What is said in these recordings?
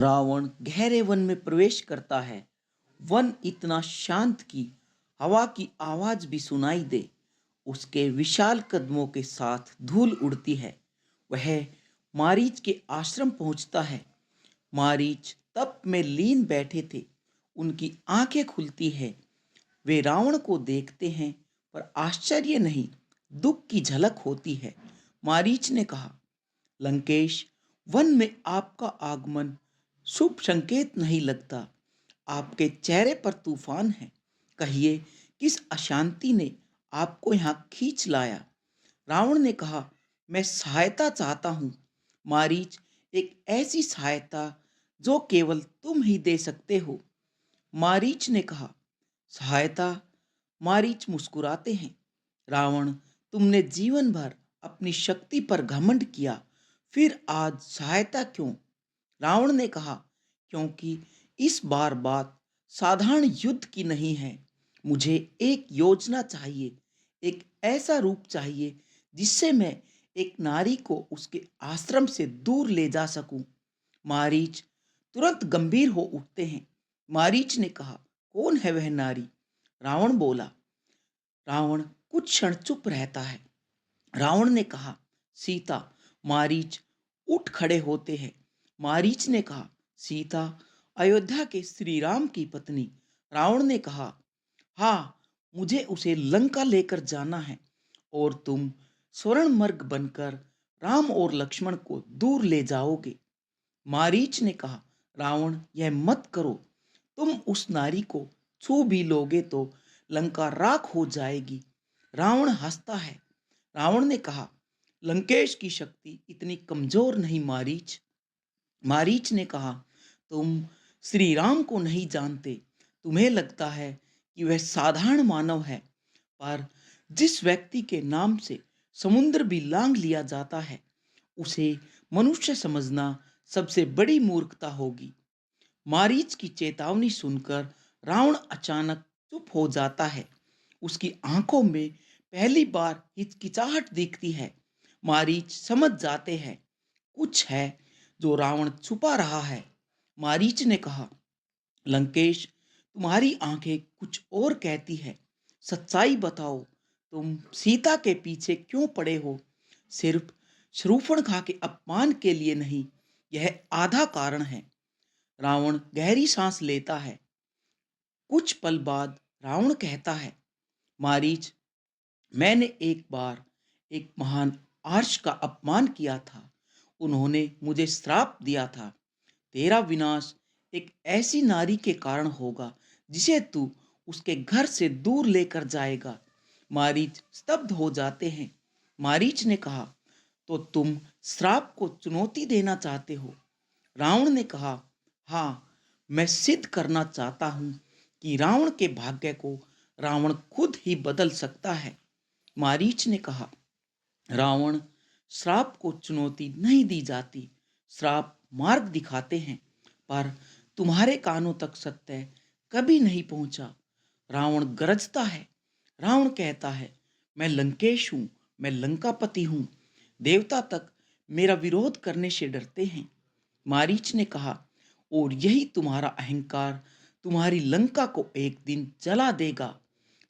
रावण गहरे वन में प्रवेश करता है। वन इतना शांत कि हवा की आवाज भी सुनाई दे। उसके विशाल कदमों के साथ धूल उड़ती है। वह मारीच के आश्रम पहुंचता है। मारीच तप में लीन बैठे थे। उनकी आंखें खुलती है। वे रावण को देखते हैं, पर आश्चर्य नहीं, दुख की झलक होती है। मारीच ने कहा, लंकेश, वन में आपका आगमन शुभ संकेत नहीं लगता। आपके चेहरे पर तूफान है। कहिए, किस अशांति ने आपको यहाँ खींच लाया? रावण ने कहा, मैं सहायता चाहता हूँ। मारीच, एक ऐसी सहायता जो केवल तुम ही दे सकते हो। मारीच ने कहा, सहायता? मारीच मुस्कुराते हैं। रावण, तुमने जीवन भर अपनी शक्ति पर घमंड किया, फिर आज सहायता क्यों? रावण ने कहा, क्योंकि इस बार बात साधारण युद्ध की नहीं है। मुझे एक योजना चाहिए, एक ऐसा रूप चाहिए जिससे मैं एक नारी को उसके आश्रम से दूर ले जा सकूं। मारीच तुरंत गंभीर हो उठते हैं। मारीच ने कहा, कौन है वह नारी? रावण बोला। रावण कुछ क्षण चुप रहता है। रावण ने कहा, सीता। मारीच उठ खड़े होते हैं। मारीच ने कहा, सीता, अयोध्या के श्री राम की पत्नी। रावण ने कहा, हाँ, मुझे उसे लंका लेकर जाना है, और तुम स्वर्ण मर्ग बनकर राम और लक्ष्मण को दूर ले जाओगे। मारीच ने कहा, रावण, यह मत करो। तुम उस नारी को छू भी लोगे तो लंका राख हो जाएगी। रावण हंसता है। रावण ने कहा, लंकेश की शक्ति इतनी कमजोर नहीं मारीच। मारीच ने कहा, तुम श्री राम को नहीं जानते। तुम्हें लगता है कि वह साधारण मानव है, पर जिस व्यक्ति के नाम से समुद्र भी लांग लिया जाता है, उसे मनुष्य समझना सबसे बड़ी मूर्खता होगी। मारीच की चेतावनी सुनकर रावण अचानक चुप हो जाता है। उसकी आंखों में पहली बार हिचकिचाहट दिखती है। मारीच समझ जाते हैं, कुछ है जो रावण छुपा रहा है। मारीच ने कहा, लंकेश, तुम्हारी आंखें कुछ और कहती है। सच्चाई बताओ, तुम सीता के पीछे क्यों पड़े हो? सिर्फ शरूफणखा के अपमान के लिए नहीं, यह आधा कारण है। रावण गहरी सांस लेता है। कुछ पल बाद रावण कहता है, मारीच, मैंने एक बार एक महान आर्ष का अपमान किया था। उन्होंने मुझे श्राप दिया था, तेरा विनाश एक ऐसी नारी के कारण होगा जिसे तू उसके घर से दूर लेकर जाएगा। मारीच स्तब्ध हो जाते हैं। मारीच ने कहा, तो तुम श्राप को चुनौती देना चाहते हो? रावण ने कहा, हाँ, मैं सिद्ध करना चाहता हूं कि रावण के भाग्य को रावण खुद ही बदल सकता है। मारीच ने कहा, रावण, श्राप को चुनौती नहीं दी जाती, श्राप मार्ग दिखाते हैं, पर तुम्हारे कानों तक सत्य कभी नहीं पहुंचा। रावण गरजता है। रावण कहता है, मैं लंकेश हूं, मैं लंकापति हूं। देवता तक मेरा विरोध करने से डरते हैं। मारीच ने कहा, और यही तुम्हारा अहंकार तुम्हारी लंका को एक दिन जला देगा।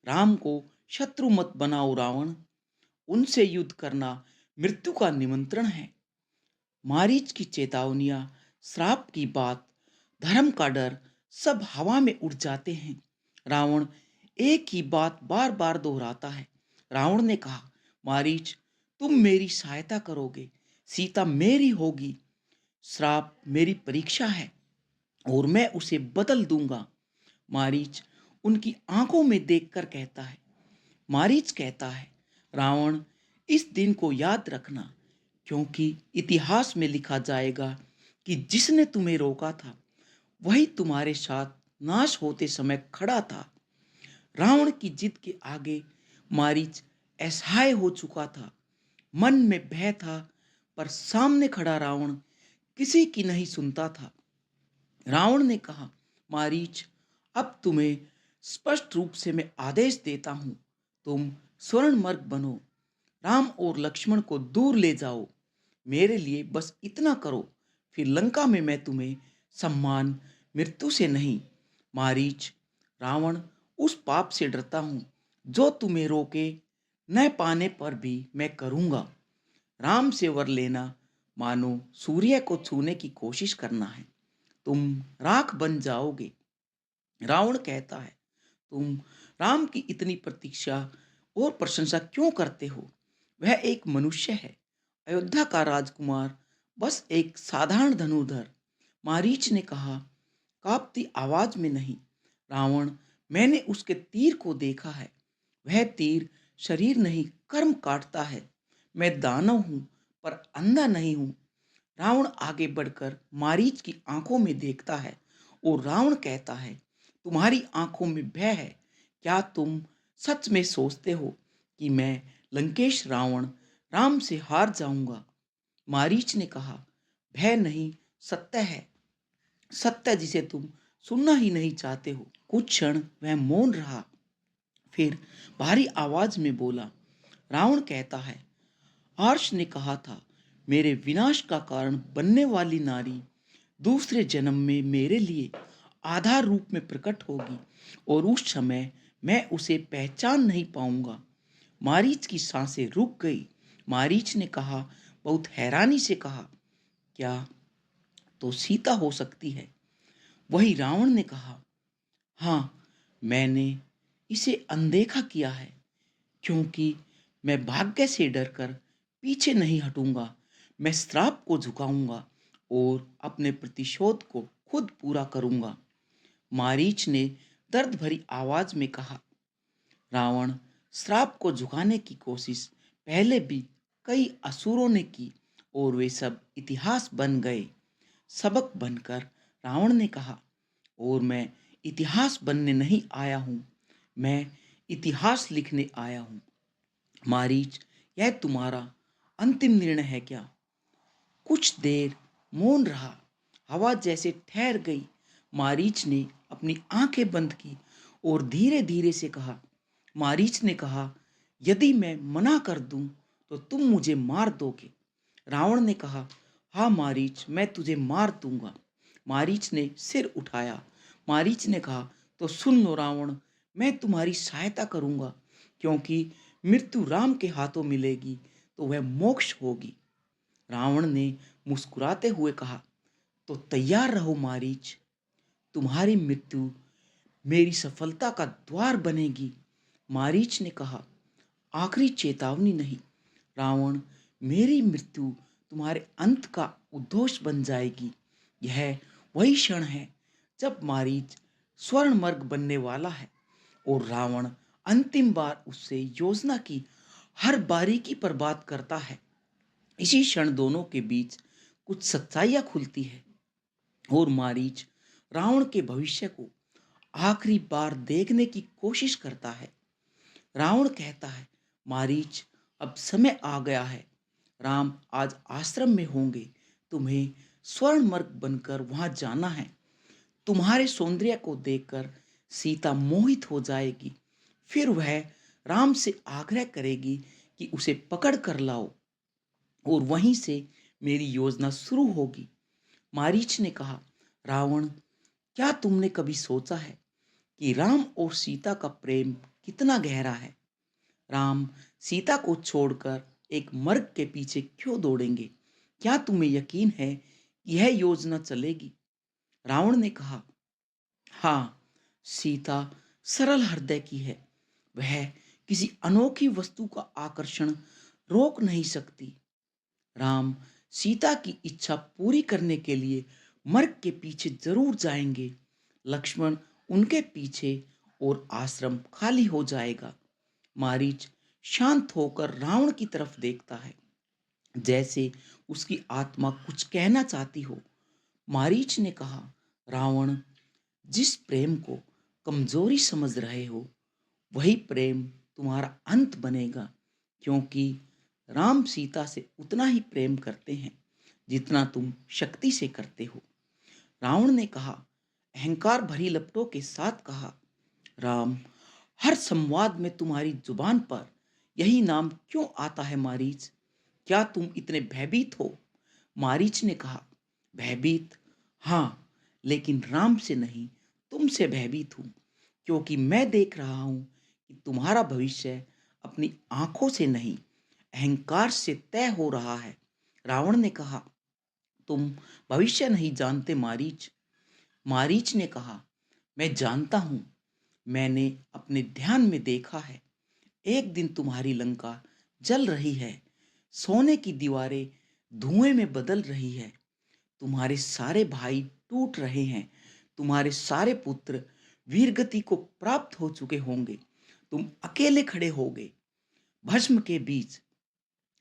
राम को शत्रु मत बनाओ रावण, उनसे युद्ध करना मृत्यु का निमंत्रण है। मारीच की चेतावनियां, श्राप की बात, धर्म का डर, सब हवा में उड़ जाते हैं। रावण एक ही बात बार बार दोहराता है। रावण ने कहा, मारीच, तुम मेरी सहायता करोगे, सीता मेरी होगी। श्राप मेरी परीक्षा है, और मैं उसे बदल दूंगा। मारीच उनकी आंखों में देखकर कहता है। मारीच कहता है, रावण, इस दिन को याद रखना, क्योंकि इतिहास में लिखा जाएगा कि जिसने तुम्हें रोका था, वही तुम्हारे साथ नाश होते समय खड़ा था। रावण की जिद के आगे मारीच असहाय हो चुका था। मन में भय था, पर सामने खड़ा रावण किसी की नहीं सुनता था। रावण ने कहा, मारीच, अब तुम्हें स्पष्ट रूप से मैं आदेश देता हूं, तुम स्वर्ण मर्ग बनो, राम और लक्ष्मण को दूर ले जाओ। मेरे लिए बस इतना करो, फिर लंका में मैं तुम्हें सम्मान मृत्यु से नहीं, मारीच, रावण, उस पाप से डरता हूं जो तुम्हें रोके। न पाने पर भी मैं करूंगा। राम से वर लेना मानो सूर्य को छूने की कोशिश करना है। तुम राख बन जाओगे। रावण कहता है, तुम राम की इतनी प्रतीक्षा और प्रशंसा क्यों करते हो? वह एक मनुष्य है, अयोध्या का राजकुमार, बस एक साधारण धनुर्धर। मारीच ने कहा, कांपती आवाज में, नहीं रावण, मैंने उसके तीर को देखा है। वह तीर शरीर नहीं, कर्म काटता है। मैं दानव हूं, पर अंधा नहीं हूं। रावण आगे बढ़कर मारीच की आंखों में देखता है और रावण कहता है, तुम्हारी आंखों में भय है। क्या तुम सच में सोचते हो कि मैं लंकेश रावण राम से हार जाऊंगा? मारीच ने कहा, भय नहीं, सत्य है। सत्य जिसे तुम सुनना ही नहीं चाहते हो। कुछ क्षण वह मौन रहा, फिर भारी आवाज में बोला। रावण कहता है, आर्ष ने कहा था, मेरे विनाश का कारण बनने वाली नारी दूसरे जन्म में मेरे लिए आधार रूप में प्रकट होगी और उस समय मैं उसे पहचान नहीं पाऊंगा। मारीच की सांसें रुक गई। मारीच ने कहा, बहुत हैरानी से कहा, क्या तो सीता हो सकती है? वही रावण ने कहा, हाँ, मैंने इसे अनदेखा किया है, क्योंकि मैं भाग्य से डरकर पीछे नहीं हटूंगा। मैं श्राप को झुकाऊंगा और अपने प्रतिशोध को खुद पूरा करूंगा। मारीच ने दर्द भरी आवाज में कहा, रावण, श्राप को झुकाने की कोशिश पहले भी कई असुरों ने की और वे सब इतिहास बन गए। सबक बनकर रावण ने कहा, और मैं इतिहास बनने नहीं आया हूं, मैं इतिहास लिखने आया हूं। मारीच, यह तुम्हारा अंतिम निर्णय है क्या? कुछ देर मौन रहा। हवा जैसे ठहर गई। मारीच ने अपनी आंखें बंद की और धीरे धीरे से कहा, मारीच ने कहा, यदि मैं मना कर दूं तो तुम मुझे मार दोगे। रावण ने कहा, हाँ मारीच, मैं तुझे मार दूंगा। मारीच ने सिर उठाया। मारीच ने कहा, तो सुन लो रावण, मैं तुम्हारी सहायता करूंगा, क्योंकि मृत्यु राम के हाथों मिलेगी तो वह मोक्ष होगी। रावण ने मुस्कुराते हुए कहा, तो तैयार रहो मारीच, तुम्हारी मृत्यु मेरी सफलता का द्वार बनेगी। मारीच ने कहा, आखिरी चेतावनी नहीं रावण, मेरी मृत्यु तुम्हारे अंत का उद्घोष बन जाएगी। यह वही क्षण है जब मारीच स्वर्णमर्ग बनने वाला है और रावण अंतिम बार उससे योजना की हर बारीकी पर बात करता है। इसी क्षण दोनों के बीच कुछ सच्चाइयां खुलती है और मारीच रावण के भविष्य को आखिरी बार देखने की कोशिश करता है। रावण कहता है, मारीच, अब समय आ गया है। राम आज आश्रम में होंगे। तुम्हें स्वर्णमर्ग बनकर वहां जाना है। तुम्हारे सौंदर्य को देखकर सीता मोहित हो जाएगी। फिर वह राम से आग्रह करेगी कि उसे पकड़ कर लाओ और वहीं से मेरी योजना शुरू होगी। मारीच ने कहा, रावण, क्या तुमने कभी सोचा है कि राम और सीता का प्रेम कितना गहरा है? राम सीता को छोड़कर एक मर्ग के पीछे क्यों दौड़ेंगे? क्या तुम्हें यकीन है कि यह योजना चलेगी? रावण ने कहा, हाँ, सीता सरल हृदय की है। वह किसी अनोखी वस्तु का आकर्षण रोक नहीं सकती। राम सीता की इच्छा पूरी करने के लिए मर्ग के पीछे जरूर जाएंगे। लक्ष्मण उनके पीछे और आश्रम खाली हो जाएगा। मारीच शांत होकर रावण की तरफ देखता है, जैसे उसकी आत्मा कुछ कहना चाहती हो। मारीच ने कहा, रावण, जिस प्रेम को कमजोरी समझ रहे हो, वही प्रेम तुम्हारा अंत बनेगा, क्योंकि राम सीता से उतना ही प्रेम करते हैं जितना तुम शक्ति से करते हो। रावण ने कहा, अहंकार भरी लपटों के साथ कहा, राम, हर संवाद में तुम्हारी जुबान पर यही नाम क्यों आता है मारीच? क्या तुम इतने भयभीत हो? मारीच ने कहा, भयभीत, हाँ, लेकिन राम से नहीं, तुमसे भयभीत हूँ, क्योंकि मैं देख रहा हूँ कि तुम्हारा भविष्य अपनी आंखों से नहीं, अहंकार से तय हो रहा है। रावण ने कहा, तुम भविष्य नहीं जानते मारीच। मारीच ने कहा, मैं जानता हूँ, मैंने अपने ध्यान में देखा है। एक दिन तुम्हारी लंका जल रही है, सोने की दीवारें धुएं में बदल रही है, तुम्हारे सारे भाई टूट रहे हैं, तुम्हारे सारे पुत्र वीरगति को प्राप्त हो चुके होंगे, तुम अकेले खड़े होगे भस्म के बीच।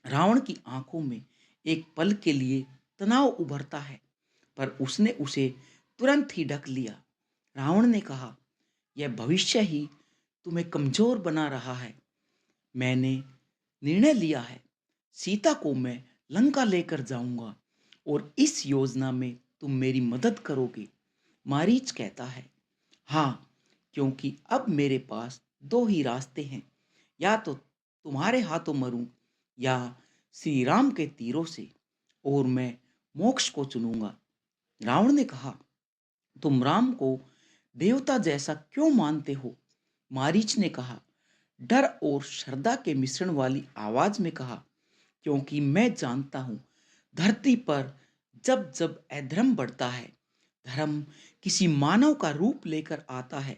रावण की आंखों में एक पल के लिए तनाव उभरता है, पर उसने उसे तुरंत ही ढक लिया। रावण ने कहा, यह भविष्य ही तुम्हें कमजोर बना रहा है। मैंने निर्णय लिया है, सीता को मैं लंका लेकर जाऊंगा और इस योजना में तुम मेरी मदद करोगे। मारीच कहता है, हाँ, क्योंकि अब मेरे पास दो ही रास्ते हैं, या तो तुम्हारे हाथों मरूं या श्री राम के तीरों से, और मैं मोक्ष को चुनूंगा। रावण ने कहा, तुम राम को देवता जैसा क्यों मानते हो? मारीच ने कहा, डर और श्रद्धा के मिश्रण वाली आवाज में कहा, क्योंकि मैं जानता हूं, धरती पर जब जब अधर्म बढ़ता है, धर्म किसी मानव का रूप लेकर आता है।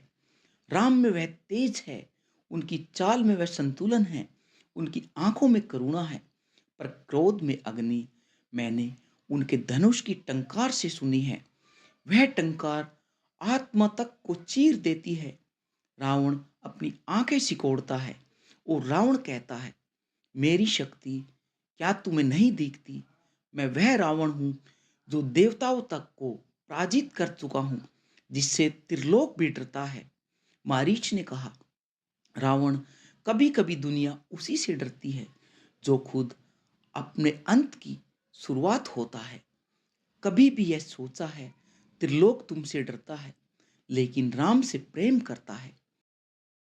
राम में वह तेज है, उनकी चाल में वह संतुलन है, उनकी आंखों में करुणा है, पर क्रोध में अग्नि मैंने उनके धनुष की टंकार से सुनी है। वह टंकार आत्मा तक को चीर देती है। रावण अपनी आंखें सिकोड़ता है और रावण कहता है, मेरी शक्ति क्या तुम्हें नहीं दिखती? मैं वह रावण हूं जो देवताओं तक को पराजित कर चुका हूं, जिससे त्रिलोक भी डरता है। मारीच ने कहा, रावण, कभी कभी दुनिया उसी से डरती है जो खुद अपने अंत की शुरुआत होता है। कभी भी यह सोचा है, त्रिलोक तुमसे डरता है, लेकिन राम से प्रेम करता है।